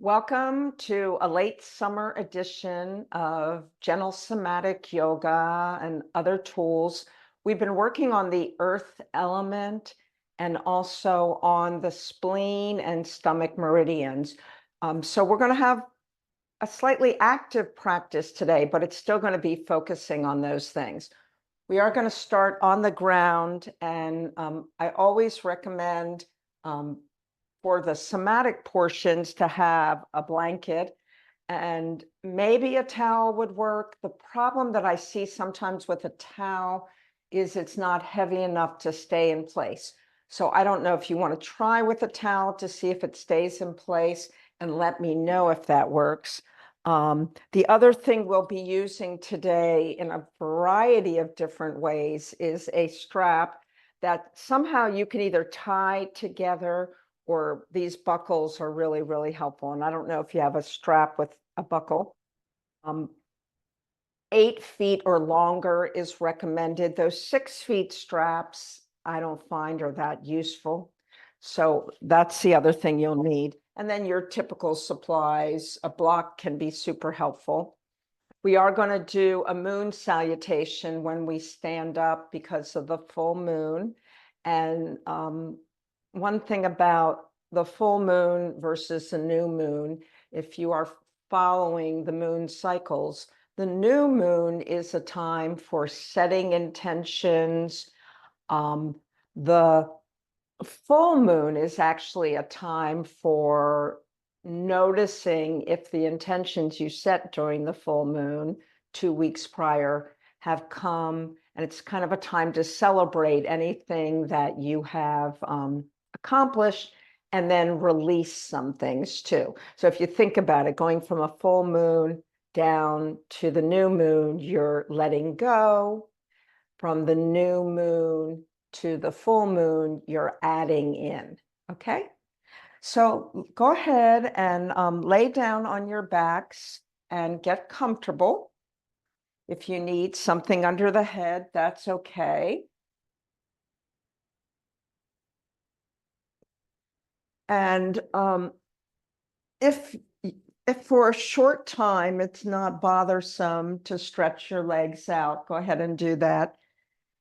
Welcome to a late summer edition of Gentle Somatic Yoga and other tools. We've been working on the earth element and also on the spleen and stomach meridians. So we're going to have a slightly active practice today, but it's still going to be focusing on those things. We are going to start on the ground, and I always recommend for the somatic portions to have a blanket and maybe a towel would work. The problem that I see sometimes with a towel is it's not heavy enough to stay in place. So I don't know if you want to try with a towel to see if it stays in place and let me know if that works. The other thing we'll be using today in a variety of different ways is a strap that somehow you can either tie together, or these buckles are really, really helpful. And I don't know if you have a strap with a buckle. 8 feet or longer is recommended. Those 6 feet straps, I don't find are that useful. So that's the other thing you'll need. And then your typical supplies, a block can be super helpful. We are going to do a moon salutation when we stand up because of the full moon. And one thing about the full moon versus the new moon, if you are following the moon cycles, the new moon is a time for setting intentions. The full moon is actually a time for noticing if the intentions you set during the full moon 2 weeks prior have come, and it's kind of a time to celebrate anything that you have accomplished and then release some things too. So if you think about it, going from a full moon down to the new moon, you're letting go. From the new moon to the full moon, you're adding in, okay? So go ahead and lay down on your backs and get comfortable. If you need something under the head, that's okay. And if for a short time it's not bothersome to stretch your legs out, go ahead and do that.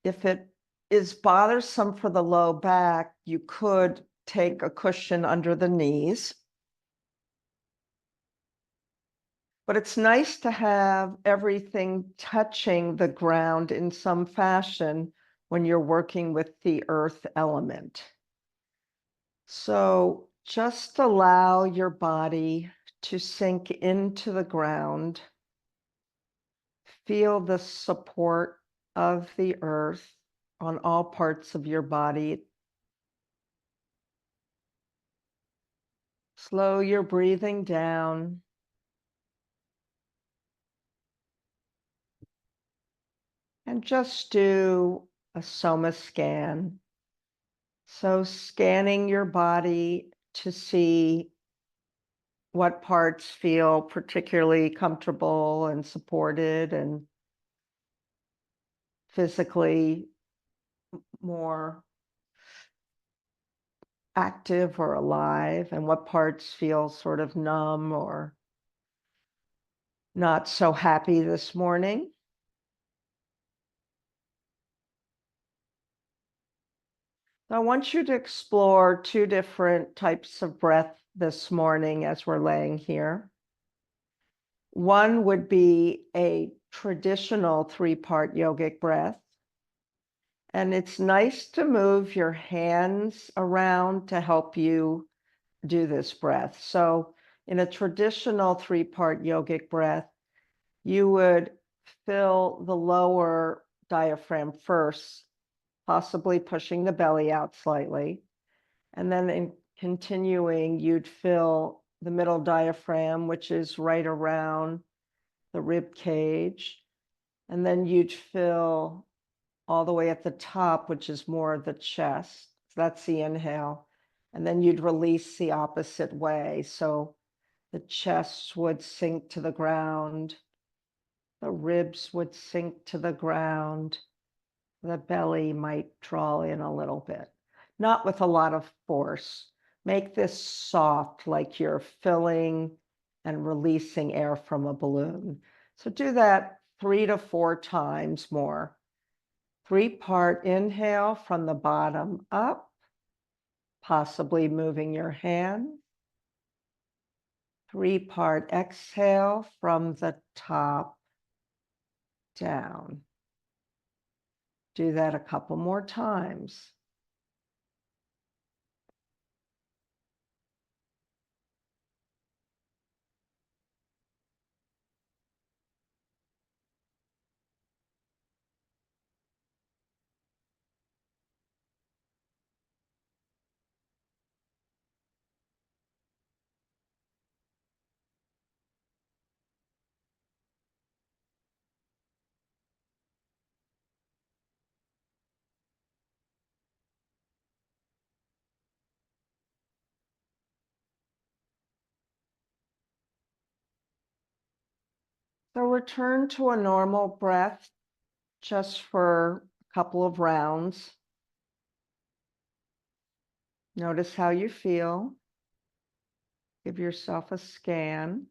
If it is bothersome for the low back, you could take a cushion under the knees. But it's nice to have everything touching the ground in some fashion when you're working with the earth element. So just allow your body to sink into the ground. Feel the support of the earth on all parts of your body. Slow your breathing down. And just do a soma scan. So scanning your body to see what parts feel particularly comfortable and supported and physically more active or alive, and what parts feel sort of numb or not so happy this morning. I want you to explore 2 different types of breath this morning as we're laying here. One would be a traditional 3-part yogic breath. And it's nice to move your hands around to help you do this breath. So in a traditional 3-part yogic breath, you would fill the lower diaphragm first, possibly pushing the belly out slightly. And then in continuing, you'd fill the middle diaphragm, which is right around the rib cage. And then you'd fill all the way at the top, which is more the chest. That's the inhale. And then you'd release the opposite way. So the chest would sink to the ground. The ribs would sink to the ground. The belly might draw in a little bit, not with a lot of force. Make this soft, like you're filling and releasing air from a balloon. So do that 3 to 4 times more. 3-part inhale from the bottom up, possibly moving your hand. 3-part exhale from the top down. Do that a couple more times. So return to a normal breath just for a couple of rounds. Notice how you feel. Give yourself a scan.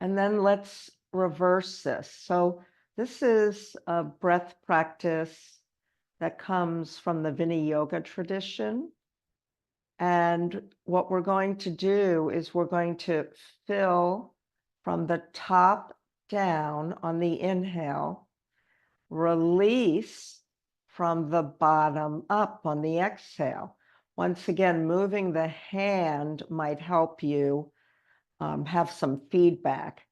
And then let's reverse this. So this is a breath practice that comes from the Vinaya yoga tradition. And what we're going to do is we're going to fill from the top down on the inhale, release from the bottom up on the exhale. Once again, moving the hand might help you have some feedback.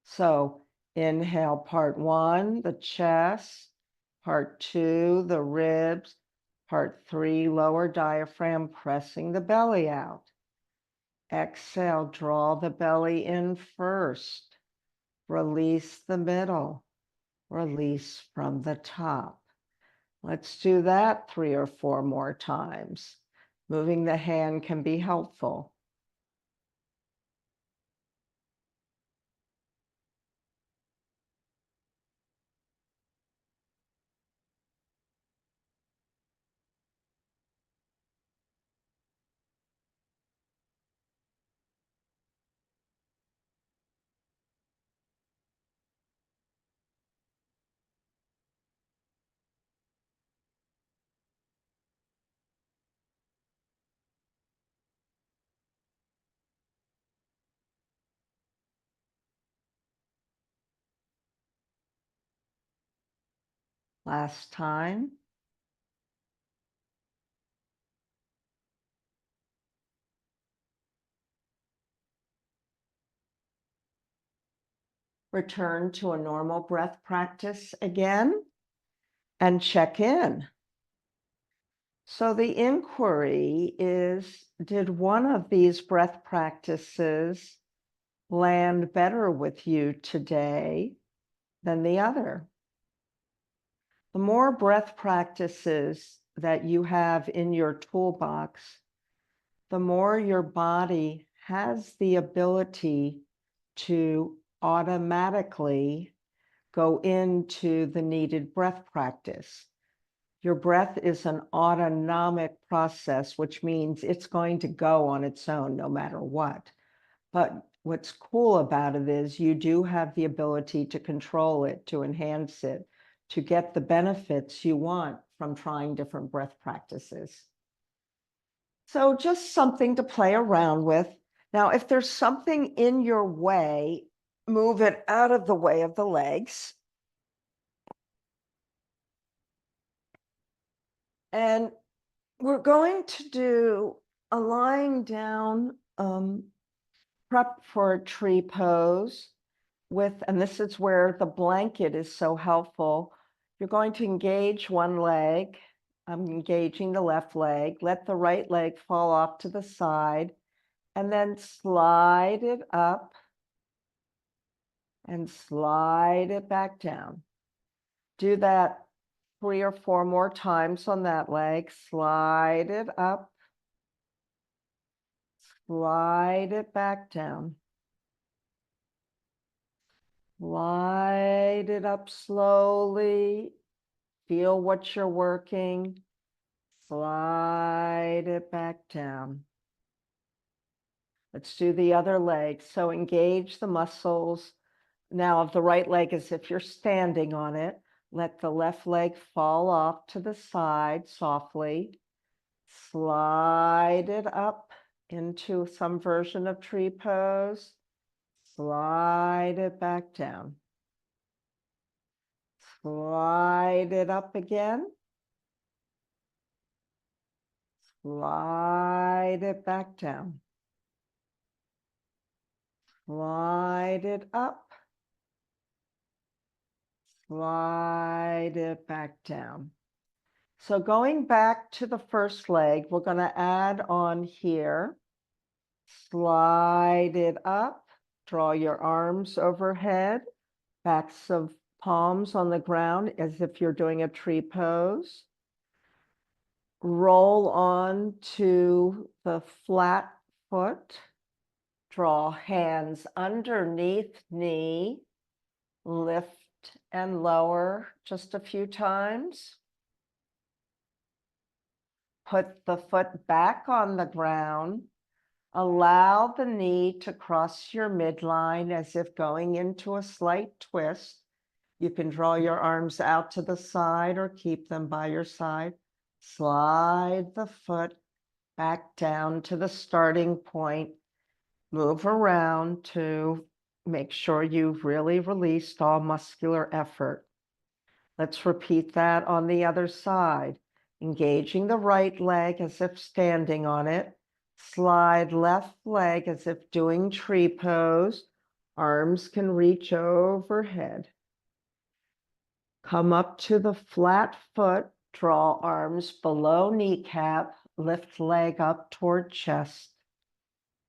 So inhale, part 1, the chest, part 2, the ribs, part 3, lower diaphragm, pressing the belly out. Exhale, draw the belly in first. Release the middle. Release from the top. Let's do that 3 or 4 more times. Moving the hand can be helpful. Last time. Return to a normal breath practice again and check in. So the inquiry is, did one of these breath practices land better with you today than the other? The more breath practices that you have in your toolbox, the more your body has the ability to automatically go into the needed breath practice. Your breath is an autonomic process, which means it's going to go on its own no matter what. But what's cool about it is you do have the ability to control it, to enhance it, to get the benefits you want from trying different breath practices. So just something to play around with. Now, if there's something in your way, move it out of the way of the legs. And we're going to do a lying down prep for a tree pose with, and this is where the blanket is so helpful. You're going to engage one leg. I'm engaging the left leg. Let the right leg fall off to the side and then slide it up and slide it back down. Do that 3 or 4 more times on that leg. Slide it up. Slide it back down. Slide it up slowly. Feel what you're working. Slide it back down. Let's do the other leg. So engage the muscles now of the right leg as if you're standing on it. Let the left leg fall off to the side softly. Slide it up into some version of tree pose. Slide it back down. Slide it up again. Slide it back down. Slide it up. Slide it back down. So going back to the first leg, we're going to add on here. Slide it up. Draw your arms overhead. Backs of palms on the ground as if you're doing a tree pose. Roll on to the flat foot. Draw hands underneath knee. Lift and lower just a few times. Put the foot back on the ground. Allow the knee to cross your midline as if going into a slight twist. You can draw your arms out to the side or keep them by your side. Slide the foot back down to the starting point. Move around to make sure you've really released all muscular effort. Let's repeat that on the other side. Engaging the right leg as if standing on it. Slide left leg as if doing tree pose. Arms can reach overhead. Come up to the flat foot. Draw arms below kneecap. Lift leg up toward chest.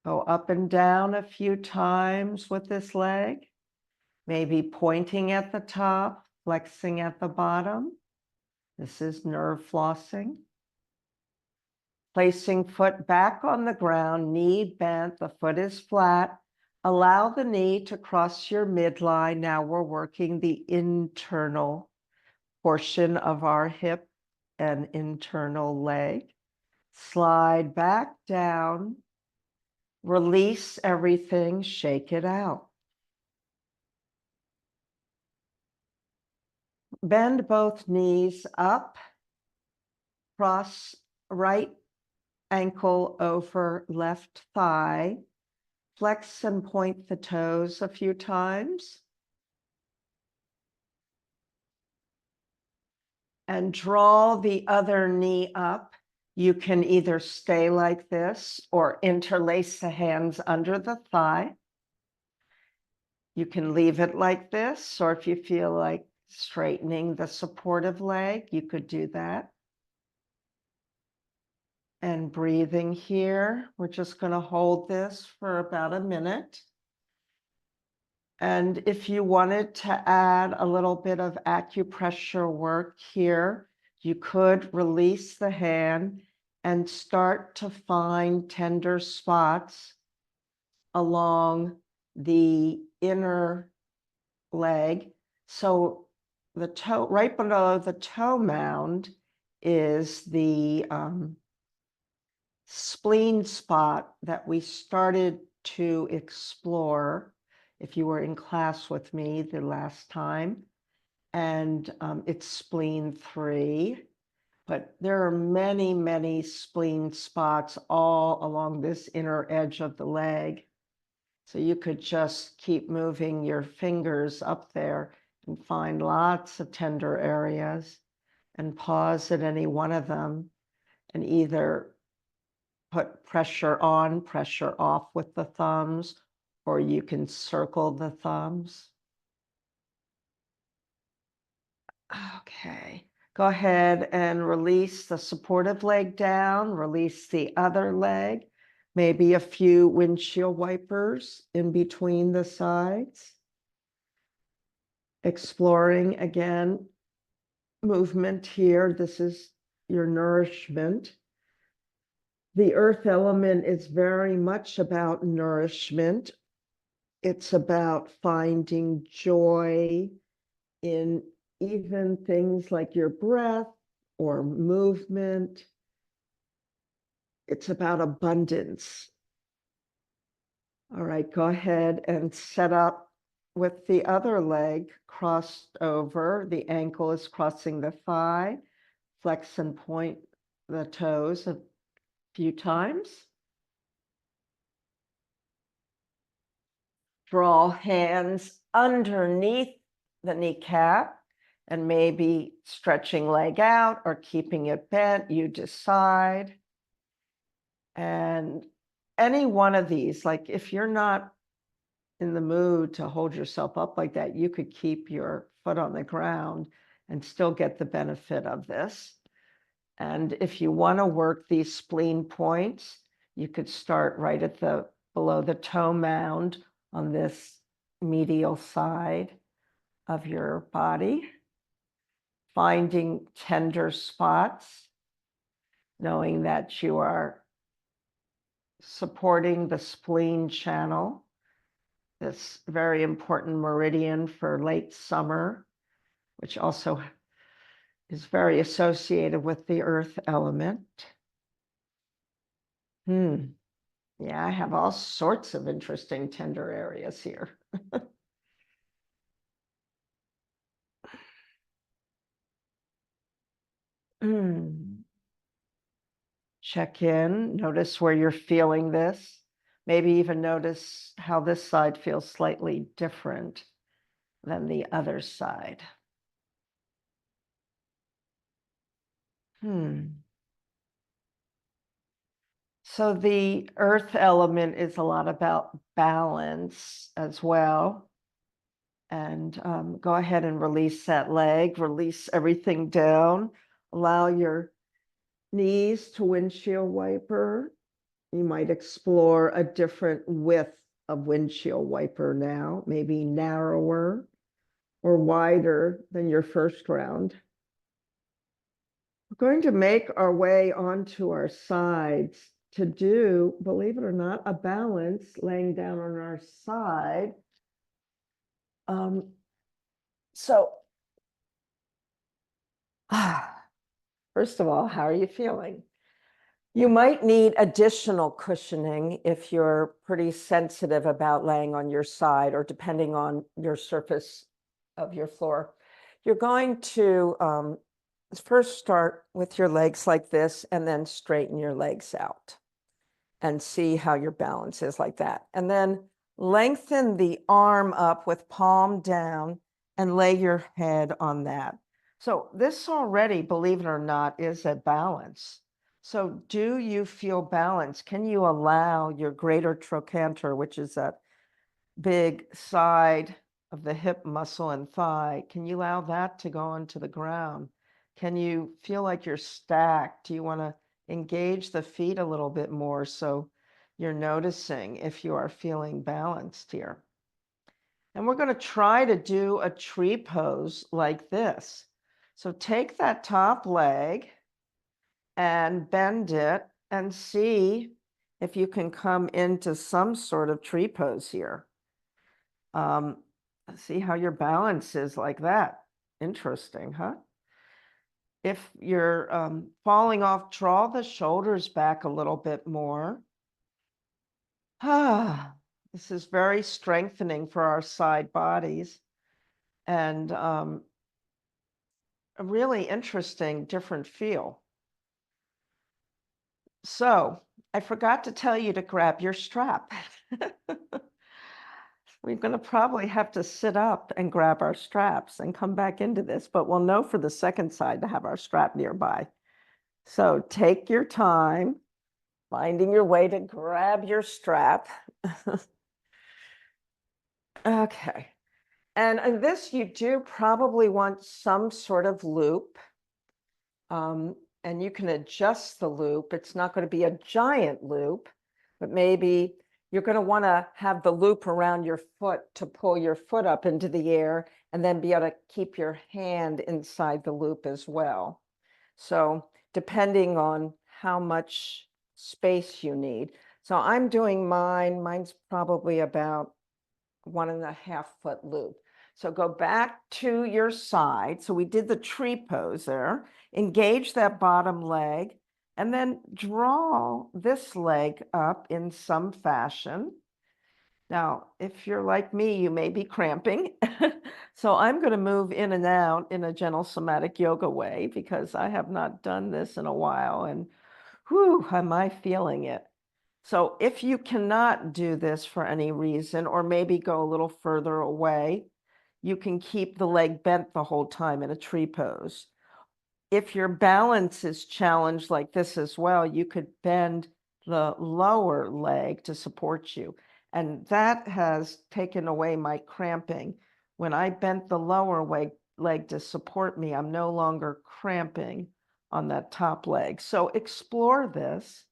Go up and down a few times with this leg. Maybe pointing at the top, flexing at the bottom. This is nerve flossing. Placing foot back on the ground, knee bent, the foot is flat. Allow the knee to cross your midline. Now we're working the internal portion of our hip and internal leg. Slide back down. Release everything, shake it out. Bend both knees up. Cross right ankle over left thigh. Flex and point the toes a few times. And draw the other knee up. You can either stay like this or interlace the hands under the thigh. You can leave it like this, or if you feel like straightening the supportive leg, you could do that. And breathing here, we're just going to hold this for about a minute. And if you wanted to add a little bit of acupressure work here, you could release the hand and start to find tender spots along the inner leg. So the toe, right below the toe mound is the spleen spot that we started to explore if you were in class with me the last time. And it's spleen 3. But there are many, many spleen spots all along this inner edge of the leg. So you could just keep moving your fingers up there and find lots of tender areas and pause at any one of them and either put pressure on, pressure off with the thumbs, or you can circle the thumbs. Okay, go ahead and release the supportive leg down, release the other leg, maybe a few windshield wipers in between the sides. Exploring again, movement here. This is your nourishment. The earth element is very much about nourishment. It's about finding joy in even things like your breath or movement. It's about abundance. All right, go ahead and set up with the other leg crossed over. The ankle is crossing the thigh. Flex and point the toes a few times. Draw hands underneath the kneecap and maybe stretching leg out or keeping it bent, you decide. And any one of these, like if you're not in the mood to hold yourself up like that, you could keep your foot on the ground and still get the benefit of this. And if you want to work these spleen points, you could start right at the below the toe mound on this medial side of your body, finding tender spots, knowing that you are supporting the spleen channel, this very important meridian for late summer, which also is very associated with the earth element. Yeah, I have all sorts of interesting tender areas here. Check in, notice where you're feeling this. Maybe even notice how this side feels slightly different than the other side. So the earth element is a lot about balance as well. And go ahead and release that leg, release everything down. Allow your knees to windshield wiper. You might explore a different width of windshield wiper now, maybe narrower or wider than your first round. We're going to make our way onto our sides to do, believe it or not, a balance laying down on our side. So, first of all, how are you feeling? You might need additional cushioning if you're pretty sensitive about laying on your side or depending on your surface of your floor. You're going to first start with your legs like this and then straighten your legs out and see how your balance is like that. And then lengthen the arm up with palm down and lay your head on that. So this already, believe it or not, is a balance. So do you feel balanced? Can you allow your greater trochanter, which is that big side of the hip muscle and thigh, can you allow that to go onto the ground? Can you feel like you're stacked? Do you want to engage the feet a little bit more so you're noticing if you are feeling balanced here? And we're going to try to do a tree pose like this. So take that top leg and bend it and see if you can come into some sort of tree pose here. See how your balance is like that. Interesting, huh? If you're falling off, draw the shoulders back a little bit more. This is very strengthening for our side bodies and a really interesting different feel. So I forgot to tell you to grab your strap. We're going to probably have to sit up and grab our straps and come back into this, but we'll know for the second side to have our strap nearby. So take your time, finding your way to grab your strap. Okay. And in this, you do probably want some sort of loop. And you can adjust the loop. It's not going to be a giant loop, but maybe you're going to want to have the loop around your foot to pull your foot up into the air and then be able to keep your hand inside the loop as well. So depending on how much space you need. So I'm doing mine. Mine's probably about 1.5 foot loop. So go back to your side. So we did the tree pose there. Engage that bottom leg And then draw this leg up in some fashion. Now, if you're like me, you may be cramping. So I'm going to move in and out in a gentle somatic yoga way because I have not done this in a while. And whew, am I feeling it? So if you cannot do this for any reason, or maybe go a little further away, you can keep the leg bent the whole time in a tree pose. If your balance is challenged like this as well, you could bend the lower leg to support you. And that has taken away my cramping. When I bent the lower leg to support me, I'm no longer cramping on that top leg. So explore this.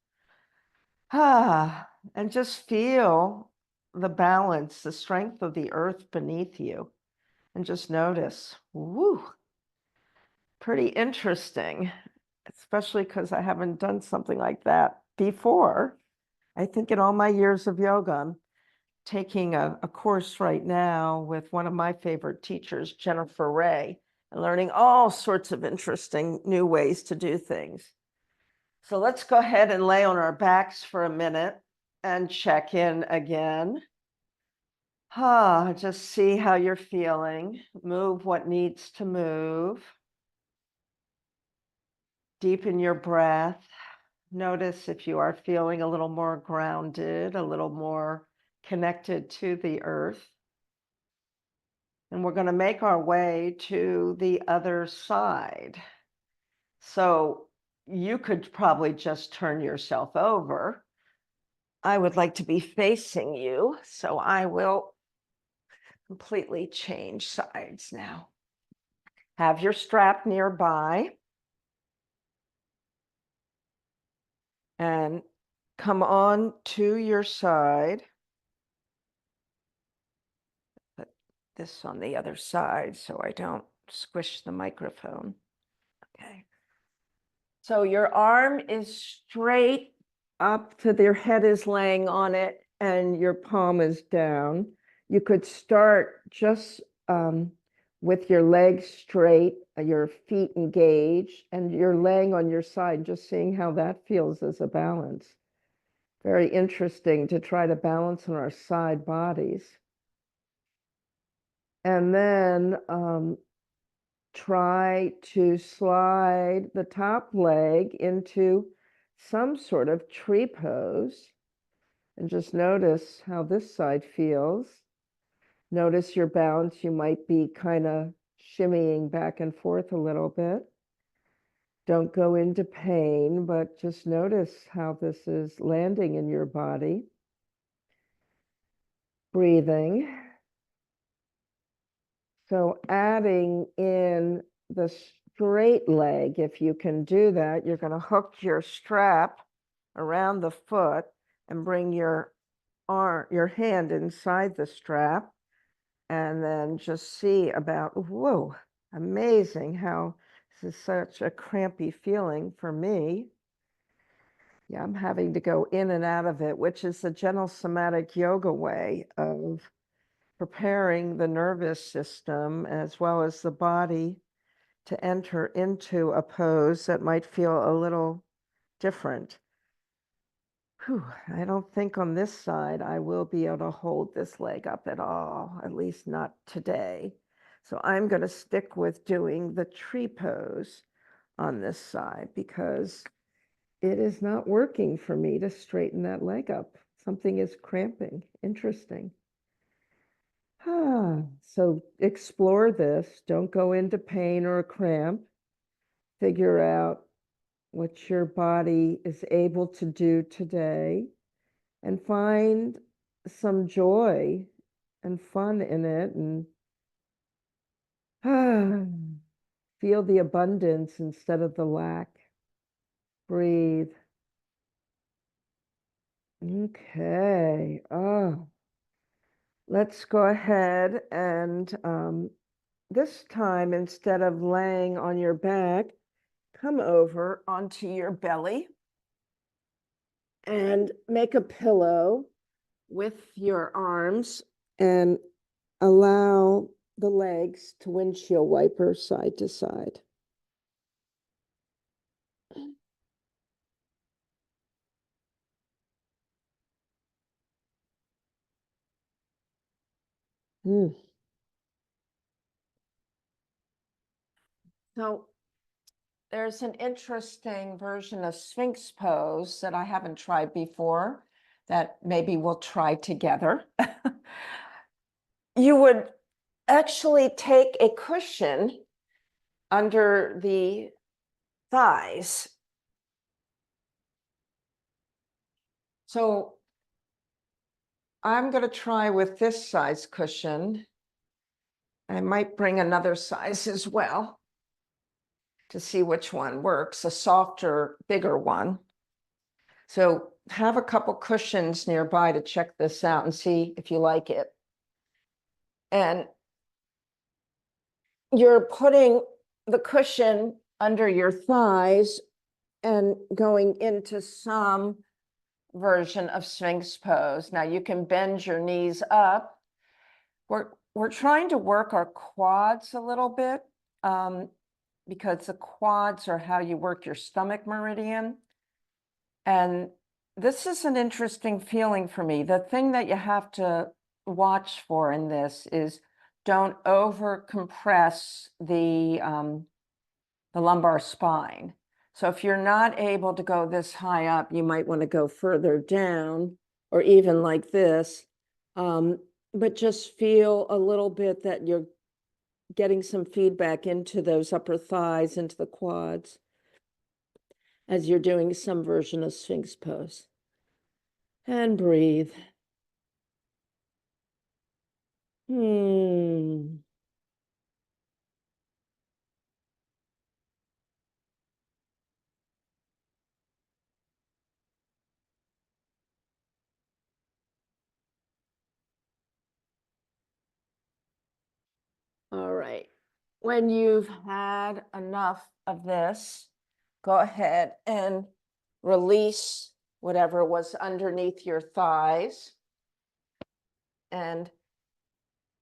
And just feel the balance, the strength of the earth beneath you. And just notice, woo, pretty interesting, especially because I haven't done something like that before. I think in all my years of yoga, I'm taking a course right now with one of my favorite teachers, Jennifer Ray, and learning all sorts of interesting new ways to do things. So let's go ahead and lay on our backs for a minute and check in again. Just see how you're feeling. Move what needs to move. Deepen your breath. Notice if you are feeling a little more grounded, a little more connected to the earth. And we're going to make our way to the other side. So you could probably just turn yourself over. I would like to be facing you, so I will completely change sides now. Have your strap nearby and come on to your side. Put this on the other side so I don't squish the microphone. Okay. So your arm is straight up to their head is laying on it and your palm is down. You could start just with your legs straight, your feet engaged, and you're laying on your side, just seeing how that feels as a balance. Very interesting to try to balance on our side bodies. And then try to slide the top leg into some sort of tree pose and just notice how this side feels. Notice your balance. You might be kind of shimmying back and forth a little bit. Don't go into pain, but just notice how this is landing in your body. Breathing. So adding in the straight leg, if you can do that, you're going to hook your strap around the foot and bring your hand inside the strap, and then just see about, whoa, amazing how this is such a crampy feeling for me. Yeah, I'm having to go in and out of it, which is the gentle somatic yoga way of preparing the nervous system as well as the body to enter into a pose that might feel a little different. Whew, I don't think on this side I will be able to hold this leg up at all, at least not today. So I'm going to stick with doing the tree pose on this side because it is not working for me to straighten that leg up. Something is cramping. Interesting. So explore this. Don't go into pain or a cramp. Figure out what your body is able to do today and find some joy and fun in it, and feel the abundance instead of the lack. Breathe. Okay. Let's go ahead and this time, instead of laying on your back, come over onto your belly and make a pillow with your arms and allow the legs to windshield wiper side to side. Mm. So there's an interesting version of Sphinx pose that I haven't tried before that maybe we'll try together. You would actually take a cushion under the thighs. So I'm going to try with this size cushion. I might bring another size as well to see which one works, a softer, bigger one. So have a couple cushions nearby to check this out and see if you like it. And you're putting the cushion under your thighs and going into some version of Sphinx pose. Now you can bend your knees up. We're trying to work our quads a little bit because the quads are how you work your stomach meridian. And this is an interesting feeling for me. The thing that you have to watch for in this is don't over compress the lumbar spine. So if you're not able to go this high up, you might want to go further down or even like this. But just feel a little bit that you're getting some feedback into those upper thighs, into the quads, as you're doing some version of Sphinx pose. And breathe. All right. When you've had enough of this, go ahead and release whatever was underneath your thighs. And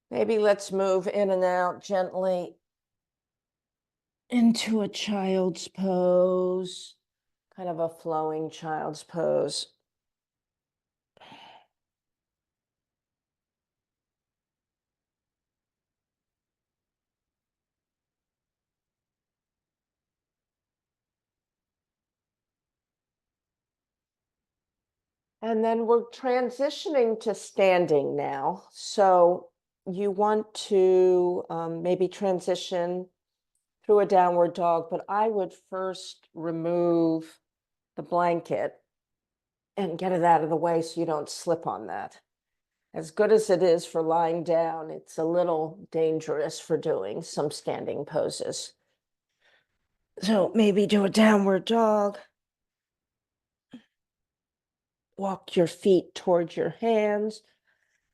maybe let's move in and out gently into a child's pose, kind of a flowing child's pose. And then we're transitioning to standing now. So you want to maybe transition through a downward dog, but I would first remove the blanket and get it out of the way so you don't slip on that. As good as it is for lying down, it's a little dangerous for doing some standing poses. So maybe do a downward dog. Walk your feet towards your hands.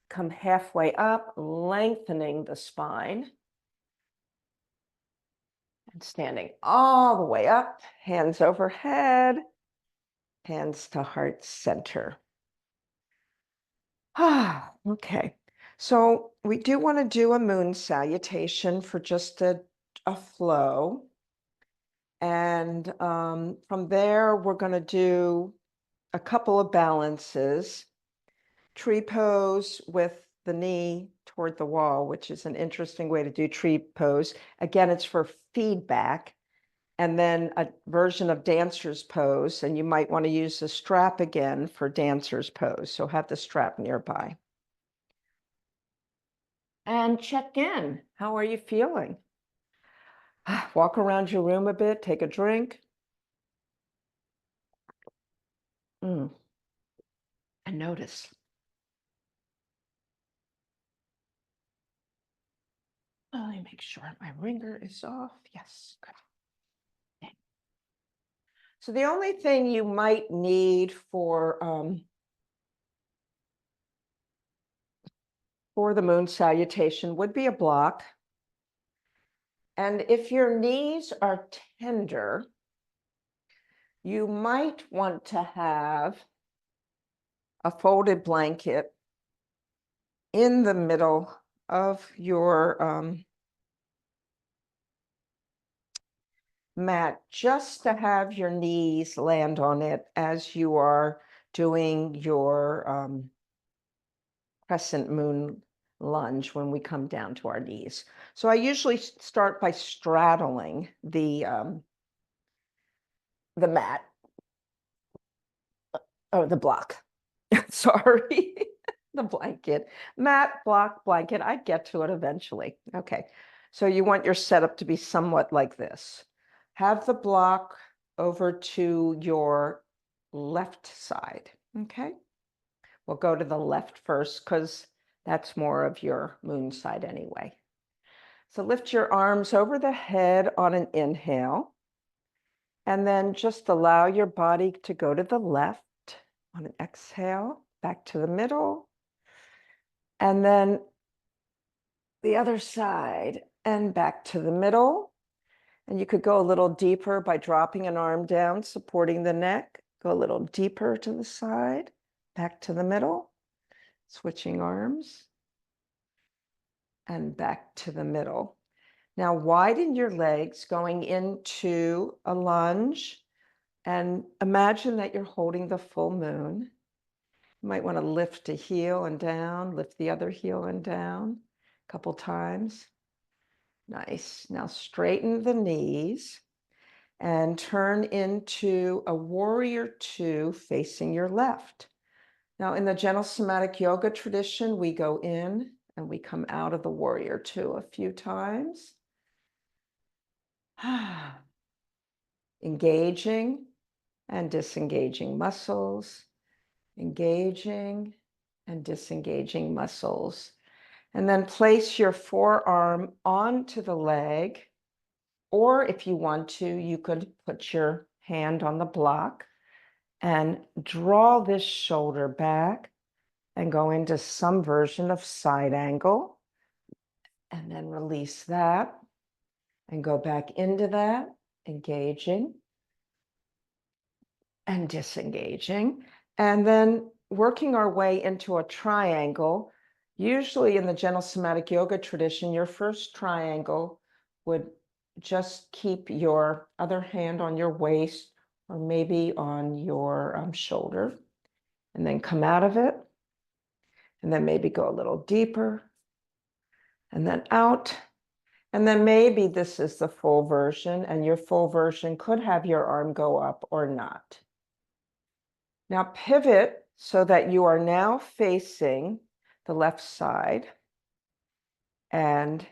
Come halfway up, lengthening the spine. And standing all the way up, hands overhead, hands to heart center. Okay. So we do want to do a moon salutation for just a flow. And from there, we're going to do a couple of balances. Tree pose with the knee toward the wall, which is an interesting way to do tree pose. Again, it's for feedback. And then a version of dancer's pose. And you might want to use the strap again for dancer's pose. So have the strap nearby. And check in. How are you feeling? Walk around your room a bit, take a drink. And notice. Let me make sure my ringer is off. Yes, good. Okay. So the only thing you might need for the moon salutation would be a block. And if your knees are tender, you might want to have a folded blanket in the middle of your mat, just to have your knees land on it as you are doing your crescent moon lunge when we come down to our knees. So I usually start by straddling the mat, or the block. Sorry, the blanket, mat, block, blanket. I'd get to it eventually. Okay, so you want your setup to be somewhat like this. Have the block over to your left side, okay? We'll go to the left first because that's more of your moon side anyway. So lift your arms over the head on an inhale, and then just allow your body to go to the left on an exhale, back to the middle, and then the other side and back to the middle. And you could go a little deeper by dropping an arm down, supporting the neck. Go a little deeper to the side, back to the middle, switching arms, and back to the middle. Now widen your legs going into a lunge, and imagine that you're holding the full moon. You might want to lift a heel and down, lift the other heel and down a couple times. Nice. Now straighten the knees and turn into a warrior two facing your left. Now in the Gentle Somatic Yoga tradition, we go in and we come out of the warrior two a few times. Engaging and disengaging muscles, engaging and disengaging muscles. And then place your forearm onto the leg, or if you want to, you could put your hand on the block and draw this shoulder back and go into some version of side angle, and then release that and go back into that, engaging and disengaging, and then working our way into a triangle. Usually in the Gentle Somatic Yoga tradition, your first triangle would just keep your other hand on your waist or maybe on your shoulder, and then come out of it, and then maybe go a little deeper, and then out. And then maybe this is the full version, and your full version could have your arm go up or not. Now pivot so that you are now facing the left side, and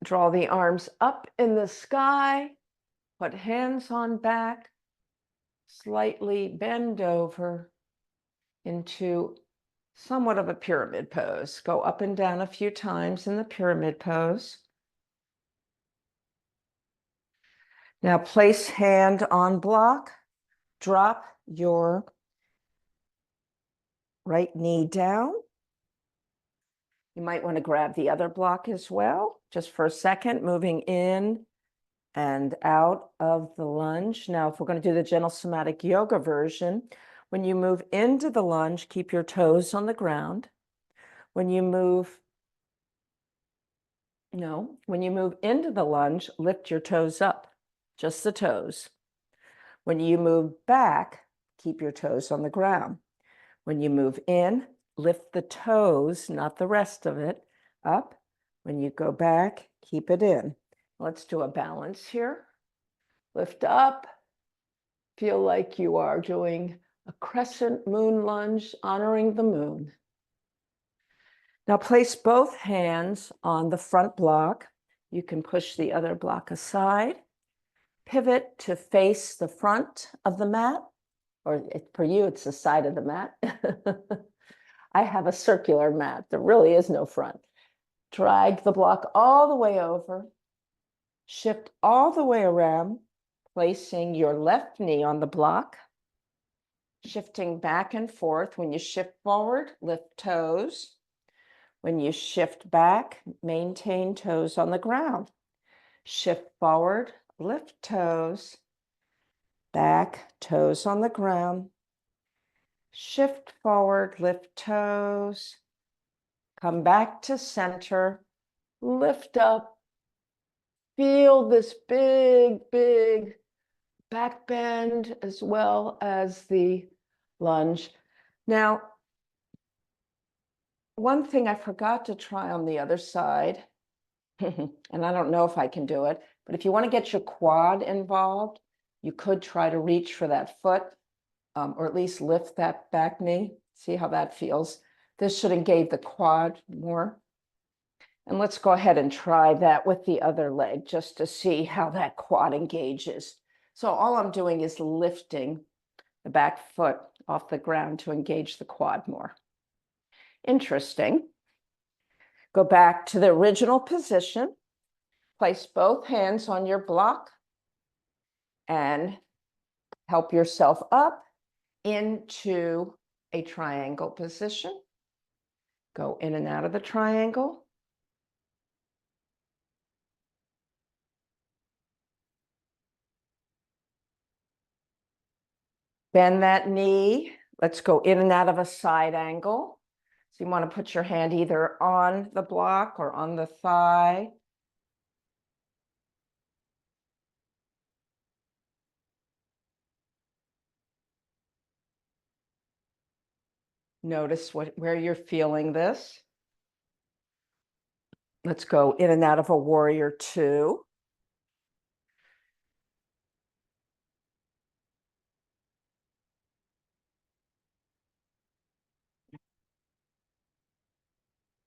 draw the arms up in the sky, put hands on back, slightly bend over into somewhat of a pyramid pose. Go up and down a few times in the pyramid pose. Now place hand on block, drop your right knee down. You might want to grab the other block as well, just for a second, moving in and out of the lunge. Now, if we're going to do the Gentle Somatic Yoga version, when you move into the lunge, keep your toes on the ground. When you move into the lunge, lift your toes up, just the toes. When you move back, keep your toes on the ground. When you move in, lift the toes, not the rest of it, up. When you go back, keep it in. Let's do a balance here. Lift up. Feel like you are doing a crescent moon lunge, honoring the moon. Now place both hands on the front block. You can push the other block aside. Pivot to face the front of the mat, or for you, it's the side of the mat. I have a circular mat. There really is no front. Drag the block all the way over. Shift all the way around, placing your left knee on the block. Shifting back and forth. When you shift forward, lift toes. When you shift back, maintain toes on the ground. Shift forward, lift toes. Back, toes on the ground. Shift forward, lift toes. Come back to center, lift up. Feel this big, big back bend as well as the lunge. Now, One thing I forgot to try on the other side, and I don't know if I can do it, but if you want to get your quad involved, you could try to reach for that foot, or at least lift that back knee. See how that feels. This should engage the quad more. And let's go ahead and try that with the other leg just to see how that quad engages. So all I'm doing is lifting the back foot off the ground to engage the quad more. Interesting. Go back to the original position. Place both hands on your block and help yourself up into a triangle position. Go in and out of the triangle. Bend that knee. Let's go in and out of a side angle. So you want to put your hand either on the block or on the thigh. Notice where you're feeling this. Let's go in and out of a warrior two.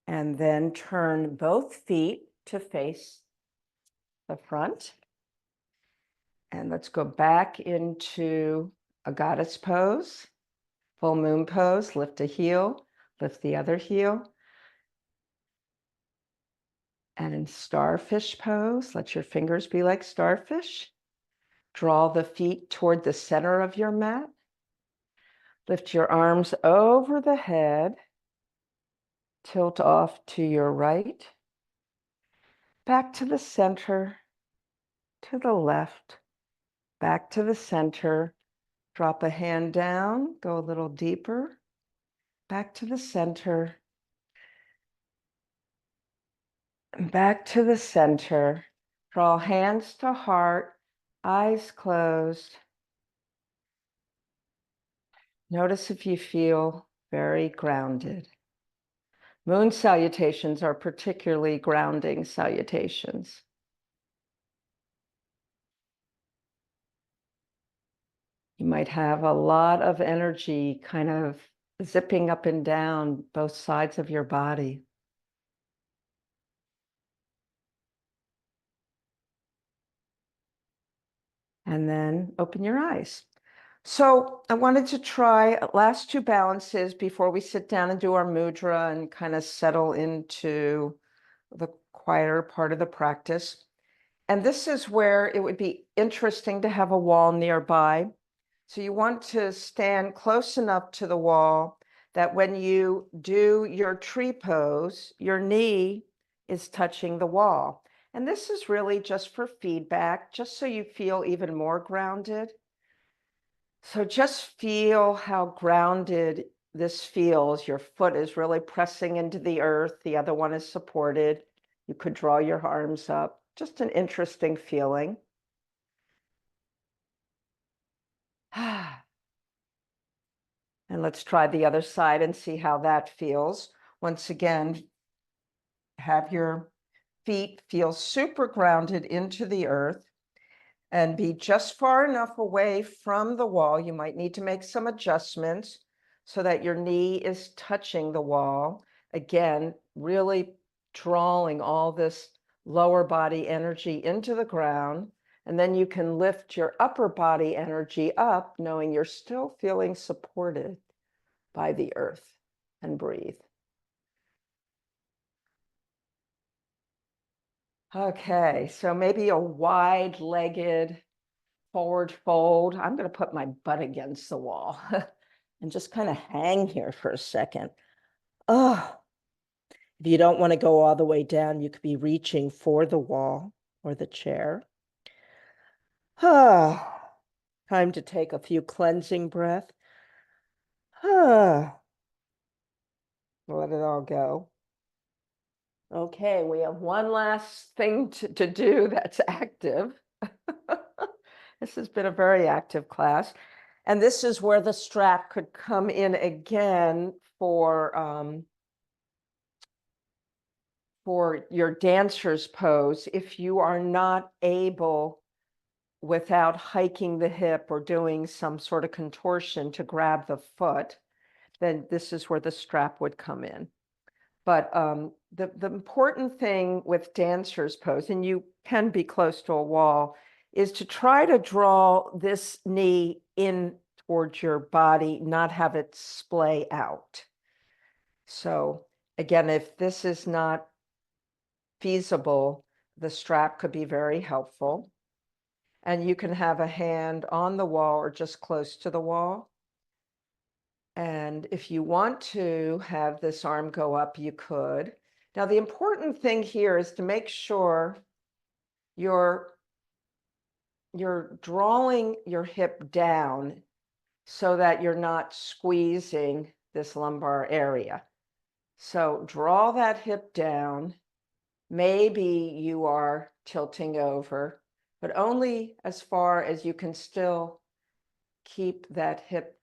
And then turn both feet to face the front. And let's go back into a goddess pose, full moon pose. Lift a heel, lift the other heel. And in starfish pose, let your fingers be like starfish. Draw the feet toward the center of your mat. Lift your arms over the head. Tilt off to your right. Back to the center, to the left, back to the center. Drop a hand down, go a little deeper. Back to the center. Back to the center. Draw hands to heart, eyes closed. Notice if you feel very grounded. Moon salutations are particularly grounding salutations. You might have a lot of energy kind of zipping up and down both sides of your body. And then open your eyes. So I wanted to try last two balances before we sit down and do our mudra and kind of settle into the quieter part of the practice. And this is where it would be interesting to have a wall nearby. So you want to stand close enough to the wall that when you do your tree pose, your knee is touching the wall. And this is really just for feedback, just so you feel even more grounded. So just feel how grounded this feels. Your foot is really pressing into the earth. The other one is supported. You could draw your arms up. Just an interesting feeling. And let's try the other side and see how that feels. Once again, have your feet feel super grounded into the earth and be just far enough away from the wall. You might need to make some adjustments so that your knee is touching the wall. Again, really drawing all this lower body energy into the ground. And then you can lift your upper body energy up, knowing you're still feeling supported by the earth, and breathe. Okay, so maybe a wide-legged forward fold. I'm going to put my butt against the wall and just kind of hang here for a second. Oh, if you don't want to go all the way down, you could be reaching for the wall or the chair. Ah, time to take a few cleansing breaths. Ah, let it all go. Okay, we have one last thing to do that's active. This has been a very active class. And this is where the strap could come in again for for your dancer's pose, if you are not able, without hiking the hip or doing some sort of contortion, to grab the foot, then this is where the strap would come in. But the important thing with dancer's pose, and you can be close to a wall, is to try to draw this knee in towards your body, not have it splay out. So again, if this is not feasible, the strap could be very helpful. And you can have a hand on the wall or just close to the wall. And if you want to have this arm go up, you could. Now, the important thing here is to make sure you're drawing your hip down so that you're not squeezing this lumbar area. So draw that hip down. Maybe you are tilting over, but only as far as you can still keep that hip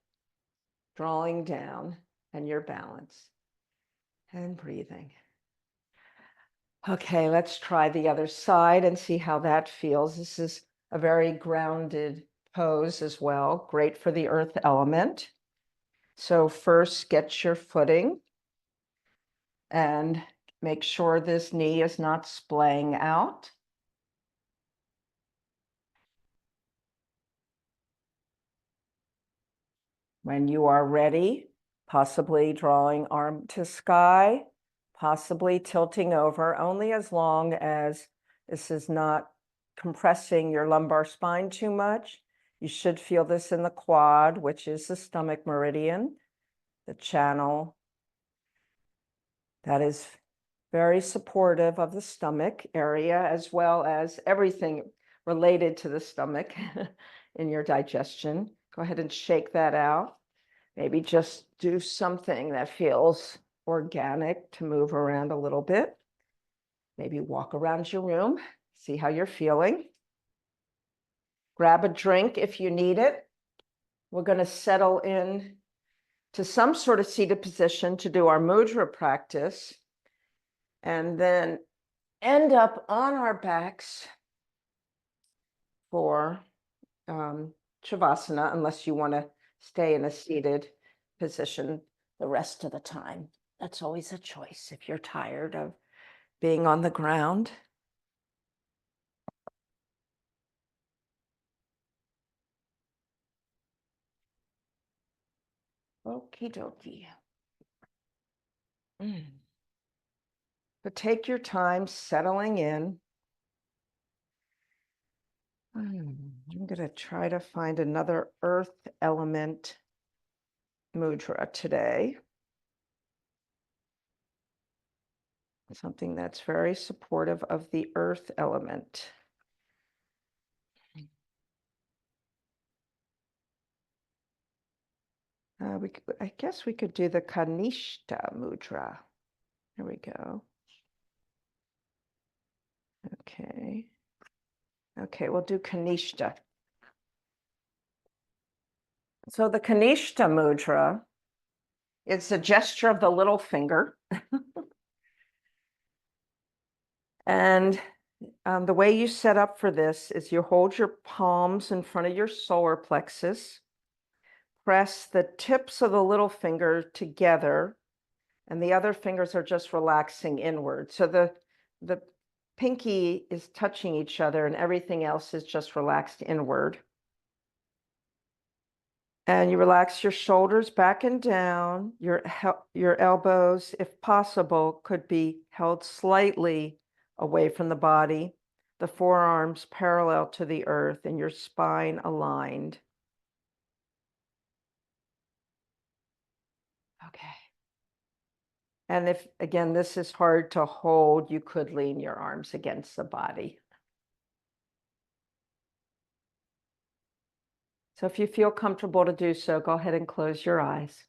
drawing down and your balance and breathing. Okay, let's try the other side and see how that feels. This is a very grounded pose as well, great for the earth element. So first, get your footing and make sure this knee is not splaying out. When you are ready, possibly drawing arm to sky, possibly tilting over, only as long as this is not compressing your lumbar spine too much. You should feel this in the quad, which is the stomach meridian, the channel that is very supportive of the stomach area, as well as everything related to the stomach in your digestion. Go ahead and shake that out. Maybe just do something that feels organic to move around a little bit. Maybe walk around your room, see how you're feeling. Grab a drink if you need it. We're going to settle in to some sort of seated position to do our mudra practice, and then end up on our backs for Shavasana, unless you want to stay in a seated position the rest of the time. That's always a choice if you're tired of being on the ground. Okie dokie. But take your time settling in. I'm going to try to find another earth element mudra today. Something that's very supportive of the earth element. I guess we could do the Kanishta mudra. There we go. Okay. Okay, we'll do Kanishta. So the Kanishta mudra, it's a gesture of the little finger. And the way you set up for this is you hold your palms in front of your solar plexus, press the tips of the little finger together, and the other fingers are just relaxing inward. So the pinky is touching each other and everything else is just relaxed inward. And you relax your shoulders back and down. Your elbows, if possible, could be held slightly away from the body. The forearms parallel to the earth and your spine aligned. Okay. And if, again, this is hard to hold, you could lean your arms against the body. So if you feel comfortable to do so, go ahead and close your eyes.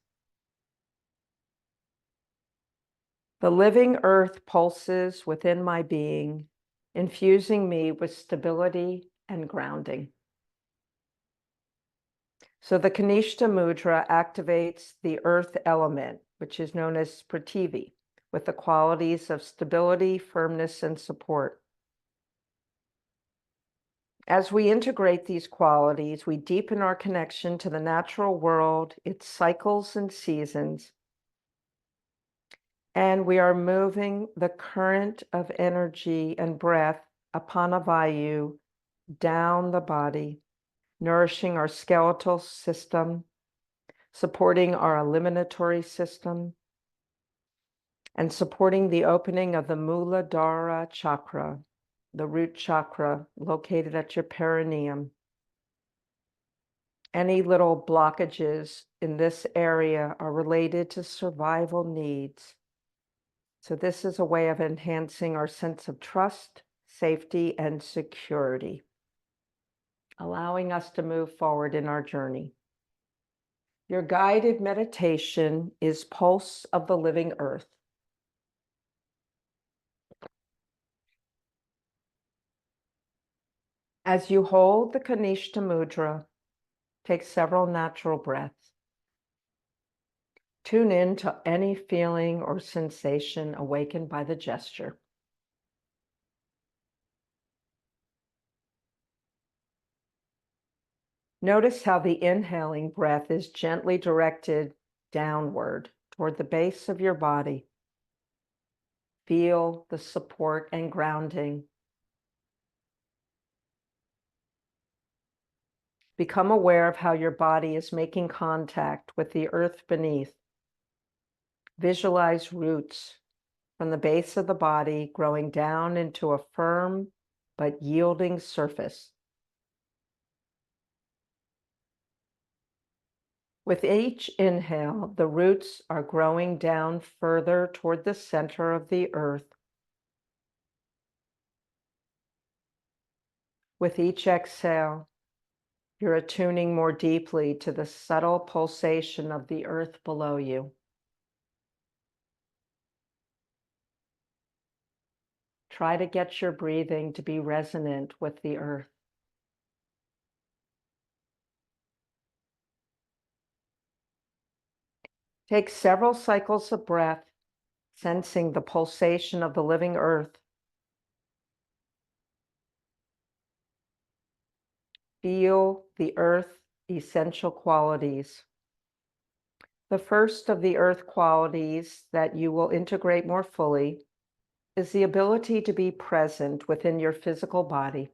The living earth pulses within my being, infusing me with stability and grounding. So the Kanishta mudra activates the earth element, which is known as Prithvi, with the qualities of stability, firmness, and support. As we integrate these qualities, we deepen our connection to the natural world, its cycles and seasons, and we are moving the current of energy and breath Apanavayu down the body, nourishing our skeletal system, supporting our eliminatory system, and supporting the opening of the Muladhara chakra, the root chakra located at your perineum. Any little blockages in this area are related to survival needs. So this is a way of enhancing our sense of trust, safety, and security, allowing us to move forward in our journey. Your guided meditation is Pulse of the Living Earth. As you hold the Kanishta Mudra, take several natural breaths. Tune in to any feeling or sensation awakened by the gesture. Notice how the inhaling breath is gently directed downward toward the base of your body. Feel the support and grounding. Become aware of how your body is making contact with the earth beneath. Visualize roots from the base of the body growing down into a firm but yielding surface. With each inhale, the roots are growing down further toward the center of the earth. With each exhale, you're attuning more deeply to the subtle pulsation of the earth below you. Try to get your breathing to be resonant with the earth. Take several cycles of breath, sensing the pulsation of the living earth. Feel the earth essential qualities. The first of the earth qualities that you will integrate more fully is the ability to be present within your physical body,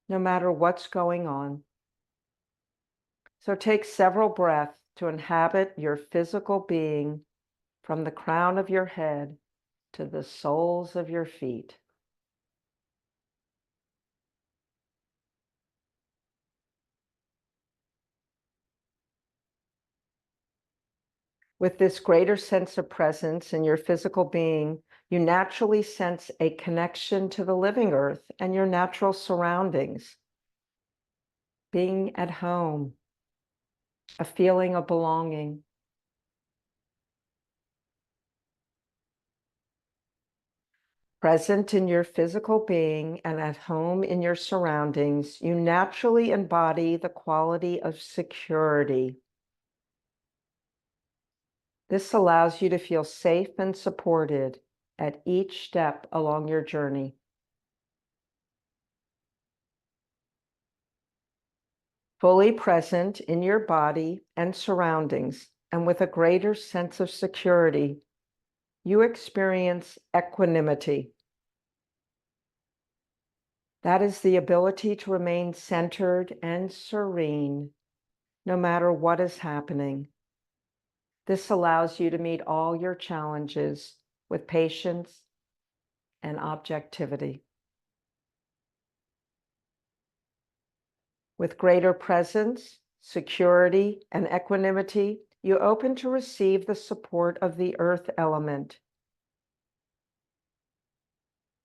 no matter what's going on. So take several breaths to inhabit your physical being from the crown of your head to the soles of your feet. With this greater sense of presence in your physical being, you naturally sense a connection to the living earth and your natural surroundings. Being at home, a feeling of belonging. Present in your physical being and at home in your surroundings, you naturally embody the quality of security. This allows you to feel safe and supported at each step along your journey. Fully present in your body and surroundings, and with a greater sense of security, you experience equanimity. That is the ability to remain centered and serene, no matter what is happening. This allows you to meet all your challenges with patience and objectivity. With greater presence, security, and equanimity, you open to receive the support of the earth element.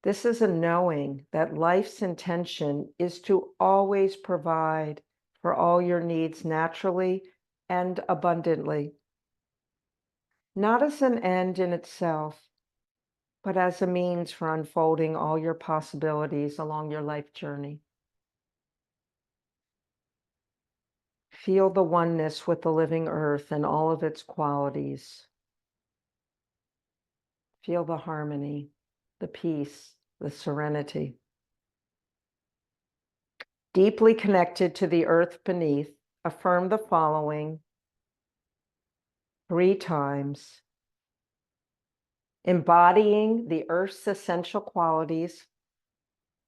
This is a knowing that life's intention is to always provide for all your needs naturally and abundantly, not as an end in itself, but as a means for unfolding all your possibilities along your life journey. Feel the oneness with the living earth and all of its qualities. Feel the harmony, the peace, the serenity. Deeply connected to the earth beneath, affirm the following 3 times. Embodying the earth's essential qualities,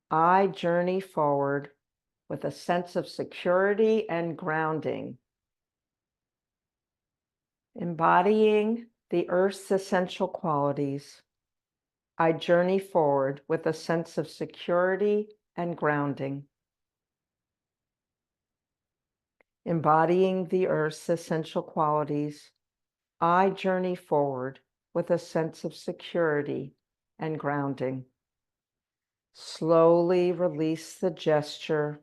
I journey forward with a sense of security and grounding. Embodying the earth's essential qualities, I journey forward with a sense of security and grounding. Embodying the earth's essential qualities, I journey forward with a sense of security and grounding. Slowly release the gesture.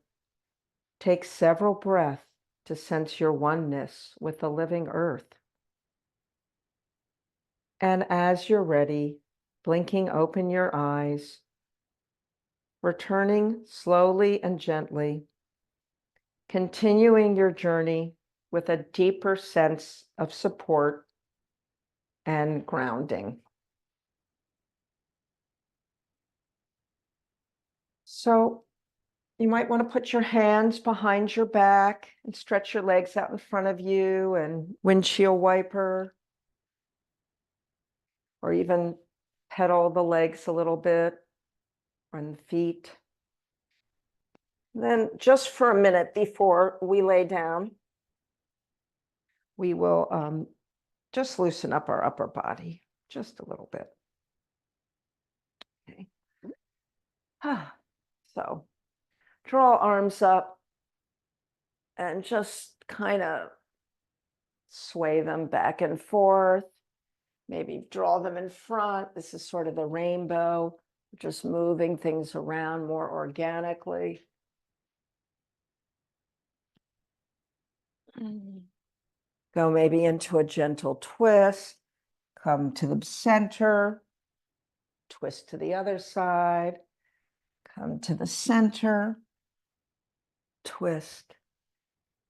Take several breaths to sense your oneness with the living earth. And as you're ready, blinking open your eyes, returning slowly and gently, continuing your journey with a deeper sense of support and grounding. So you might want to put your hands behind your back and stretch your legs out in front of you and windshield wiper, or even pedal the legs a little bit and the feet. Then just for a minute before we lay down, we will just loosen up our upper body just a little bit. Okay. So draw arms up and just kind of sway them back and forth. Maybe draw them in front. This is sort of the rainbow, just moving things around more organically. Go maybe into a gentle twist. Come to the center. Twist to the other side. Come to the center. Twist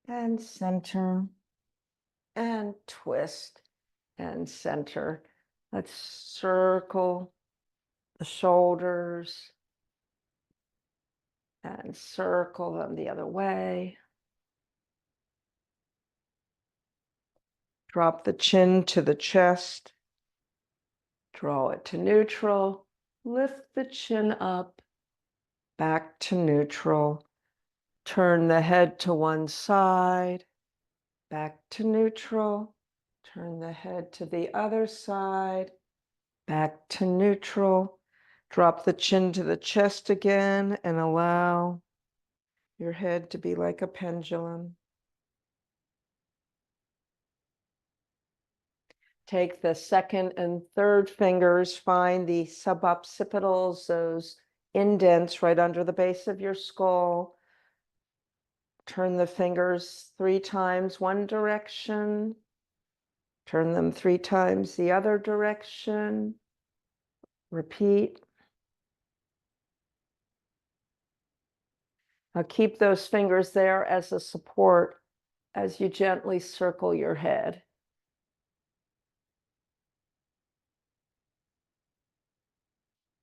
and center. And twist and center. Let's circle the shoulders and circle them the other way. Drop the chin to the chest. Draw it to neutral. Lift the chin up, back to neutral. Turn the head to one side, back to neutral. Turn the head to the other side, back to neutral. Drop the chin to the chest again and allow your head to be like a pendulum. Take the second and third fingers, find the suboccipitals, those indents right under the base of your skull. Turn the fingers 3 times one direction. Turn them 3 times the other direction. Repeat. Now keep those fingers there as a support as you gently circle your head.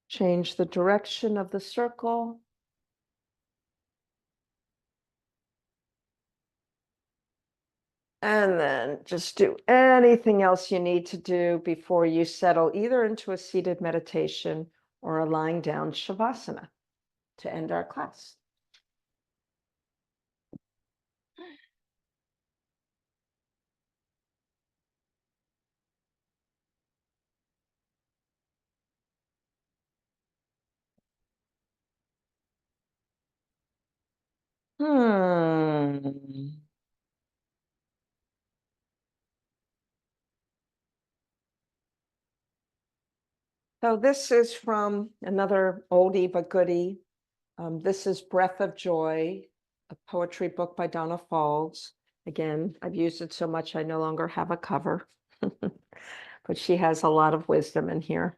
Change the direction of the circle. And then just do anything else you need to do before you settle either into a seated meditation or a lying down shavasana to end our class. So this is from another oldie but goodie. This is Breath of Joy, a poetry book by Donna Falls. Again, I've used it so much I no longer have a cover, but she has a lot of wisdom in here.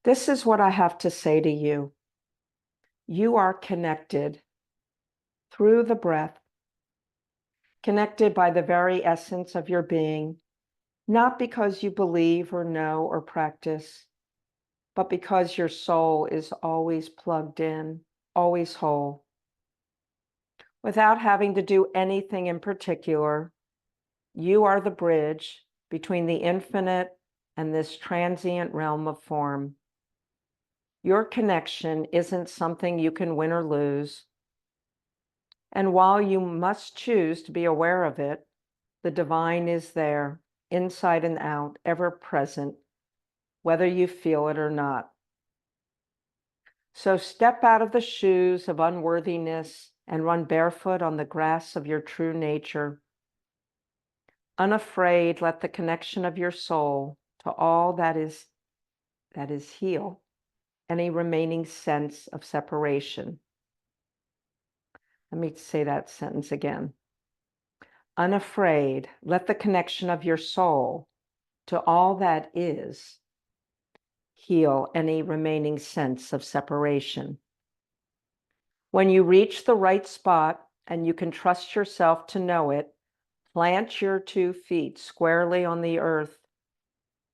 This is what I have to say to you. You are connected through the breath connected by the very essence of your being, not because you believe or know or practice, but because your soul is always plugged in, always whole. Without having to do anything in particular, you are the bridge between the infinite and this transient realm of form. Your connection isn't something you can win or lose. And while you must choose to be aware of it, the divine is there, inside and out, ever present, whether you feel it or not. So step out of the shoes of unworthiness and run barefoot on the grass of your true nature. Unafraid, let the connection of your soul to all that is heal any remaining sense of separation. Let me say that sentence again. Unafraid, let the connection of your soul to all that is heal any remaining sense of separation. When you reach the right spot and you can trust yourself to know it, plant your 2 feet squarely on the earth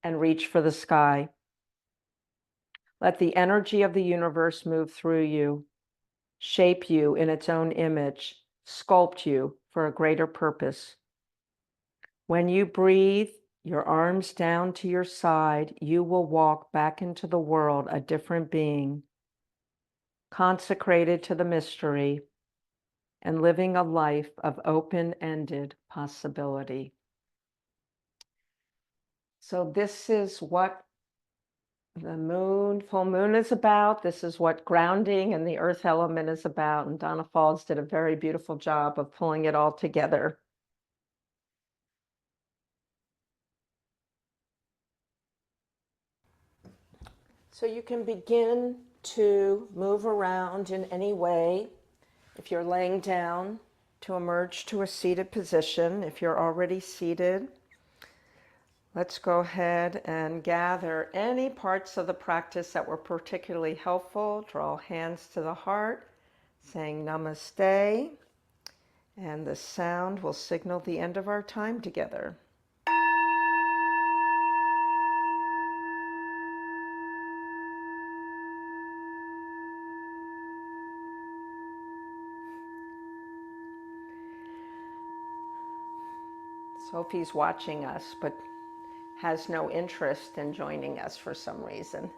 and reach for the sky. Let the energy of the universe move through you, shape you in its own image, sculpt you for a greater purpose. When you breathe, your arms down to your side, you will walk back into the world a different being, consecrated to the mystery and living a life of open-ended possibility. So this is what the full moon is about. This is what grounding and the earth element is about. And Donna Falls did a very beautiful job of pulling it all together. So you can begin to move around in any way. If you're laying down, to emerge to a seated position. If you're already seated, let's go ahead and gather any parts of the practice that were particularly helpful. Draw hands to the heart, saying namaste, and the sound will signal the end of our time together. Sophie's watching us, but has no interest in joining us for some reason.